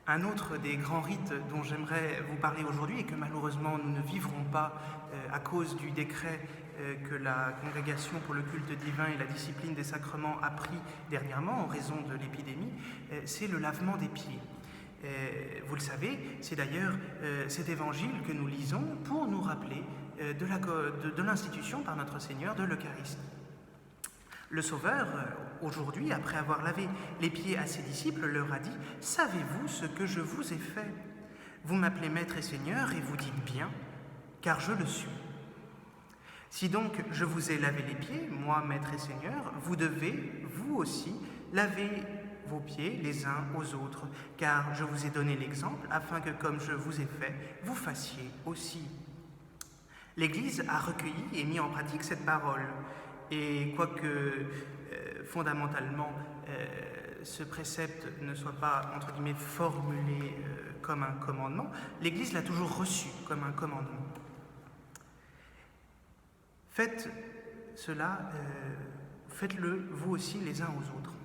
Un autre des grands rites dont j'aimerais vous parler aujourd'hui et que malheureusement nous ne vivrons pas à cause du décret que la Congrégation pour le culte divin et la discipline des sacrements a pris dernièrement en raison de l'épidémie, c'est le lavement des pieds. Vous le savez, c'est d'ailleurs cet évangile que nous lisons pour nous rappeler de l'institution par notre Seigneur de l'Eucharistie. Le Sauveur, aujourd'hui, après avoir lavé les pieds à ses disciples, leur a dit « Savez-vous ce que je vous ai fait? Vous m'appelez Maître et Seigneur et vous dites bien, car je le suis. Si donc je vous ai lavé les pieds, moi, Maître et Seigneur, vous devez, vous aussi, laver vos pieds les uns aux autres, car je vous ai donné l'exemple, afin que, comme je vous ai fait, vous fassiez aussi. » L'Église a recueilli et mis en pratique cette parole. Et quoique fondamentalement ce précepte ne soit pas, entre guillemets, formulé comme un commandement, l'Église l'a toujours reçu comme un commandement. Faites cela, faites-le vous aussi les uns aux autres.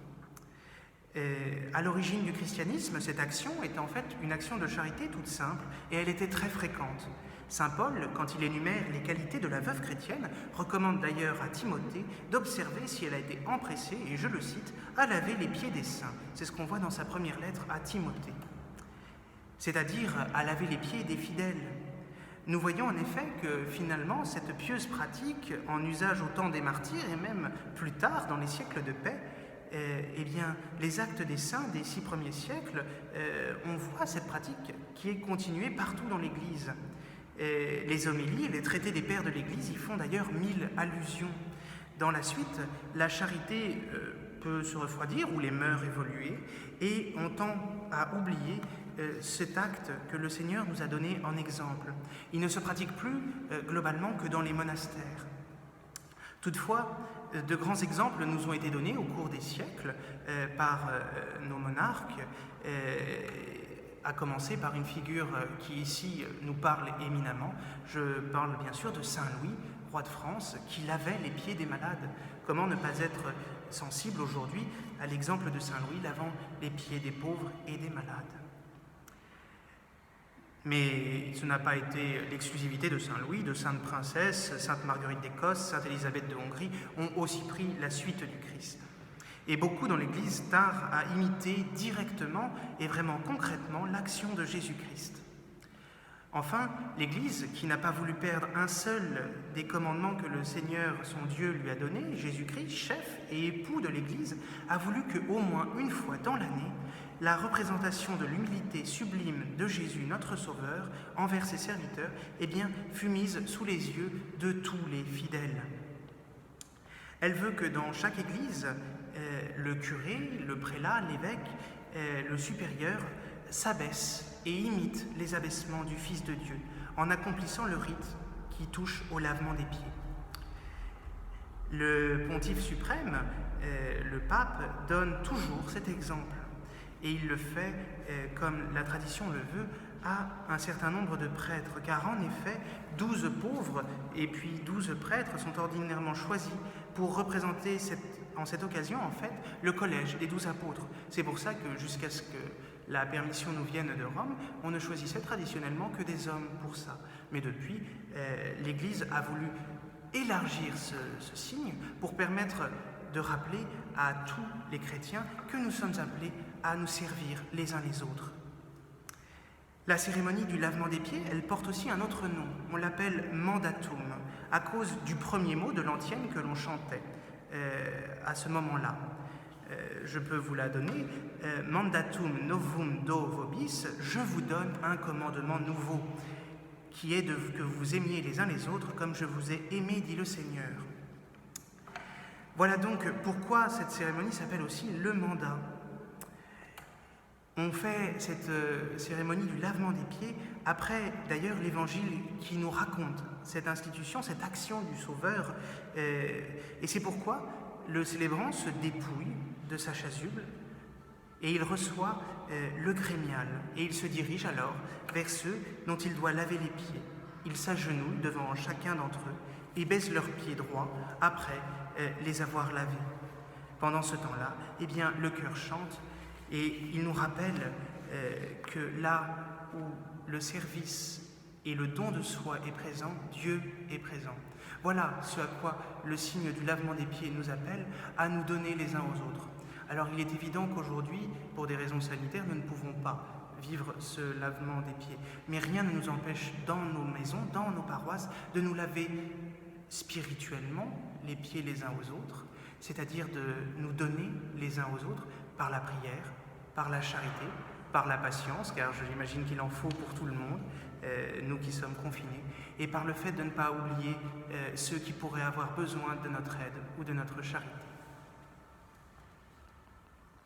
À l'origine du christianisme, cette action était en fait une action de charité toute simple et elle était très fréquente. Saint Paul, quand il énumère les qualités de la veuve chrétienne, recommande d'ailleurs à Timothée d'observer si elle a été empressée, et je le cite, à laver les pieds des saints. C'est ce qu'on voit dans sa première lettre à Timothée. C'est-à-dire à laver les pieds des fidèles. Nous voyons en effet que finalement cette pieuse pratique, en usage au temps des martyrs et même plus tard dans les siècles de paix, eh bien, les actes des saints des 6 premiers siècles, on voit cette pratique qui est continuée partout dans l'Église. Les homélies et les traités des pères de l'Église y font d'ailleurs 1000 allusions. Dans la suite, la charité peut se refroidir ou les mœurs évoluer et on tend à oublier cet acte que le Seigneur nous a donné en exemple. Il ne se pratique plus globalement que dans les monastères. Toutefois, de grands exemples nous ont été donnés au cours des siècles par nos monarques, à commencer par une figure qui ici nous parle éminemment. Je parle bien sûr de Saint Louis, roi de France, qui lavait les pieds des malades. Comment ne pas être sensible aujourd'hui à l'exemple de Saint Louis lavant les pieds des pauvres et des malades? Mais ce n'a pas été l'exclusivité de Saint Louis, de Sainte Princesse, Sainte Marguerite d'Écosse, Sainte Élisabeth de Hongrie ont aussi pris la suite du Christ. Et beaucoup dans l'Église tinrent à imiter directement et vraiment concrètement l'action de Jésus-Christ. Enfin, l'Église, qui n'a pas voulu perdre un seul des commandements que le Seigneur, son Dieu, lui a donnés, Jésus-Christ, chef et époux de l'Église, a voulu qu'au moins une fois dans l'année, la représentation de l'humilité sublime de Jésus, notre Sauveur, envers ses serviteurs, eh bien, fut mise sous les yeux de tous les fidèles. Elle veut que dans chaque église, le curé, le prélat, l'évêque, le supérieur s'abaisse et imite les abaissements du Fils de Dieu en accomplissant le rite qui touche au lavement des pieds. Le pontife suprême, le pape, donne toujours cet exemple et il le fait, comme la tradition le veut, à un certain nombre de prêtres, car en effet, 12 pauvres et puis 12 prêtres sont ordinairement choisis pour représenter en cette occasion, en fait, le collège des 12 apôtres. C'est pour ça que jusqu'à ce que la permission nous vienne de Rome, on ne choisissait traditionnellement que des hommes pour ça. Mais depuis, l'Église a voulu élargir ce signe pour permettre de rappeler à tous les chrétiens que nous sommes appelés à nous servir les uns les autres. La cérémonie du lavement des pieds, elle porte aussi un autre nom. On l'appelle mandatum, à cause du premier mot de l'antienne que l'on chantait à ce moment-là. Je peux vous la donner. Mandatum novum do vobis, je vous donne un commandement nouveau, qui est que vous aimiez les uns les autres comme je vous ai aimé, dit le Seigneur. Voilà donc pourquoi cette cérémonie s'appelle aussi le mandat. On fait cette cérémonie du lavement des pieds après d'ailleurs l'évangile qui nous raconte cette institution, cette action du Sauveur. Et c'est pourquoi le célébrant se dépouille de sa chasuble et il reçoit le grémial. Et il se dirige alors vers ceux dont il doit laver les pieds. Il s'agenouille devant chacun d'entre eux et baise leurs pieds droits après les avoir lavés. Pendant ce temps-là, eh bien, le chœur chante et il nous rappelle que là où le service et le don de soi est présent, Dieu est présent. Voilà ce à quoi le signe du lavement des pieds nous appelle, à nous donner les uns aux autres. Alors il est évident qu'aujourd'hui, pour des raisons sanitaires, nous ne pouvons pas vivre ce lavement des pieds. Mais rien ne nous empêche dans nos maisons, dans nos paroisses, de nous laver spirituellement les pieds les uns aux autres, c'est-à-dire de nous donner les uns aux autres par la prière, par la charité, par la patience, car j'imagine qu'il en faut pour tout le monde, nous qui sommes confinés, et par le fait de ne pas oublier ceux qui pourraient avoir besoin de notre aide ou de notre charité.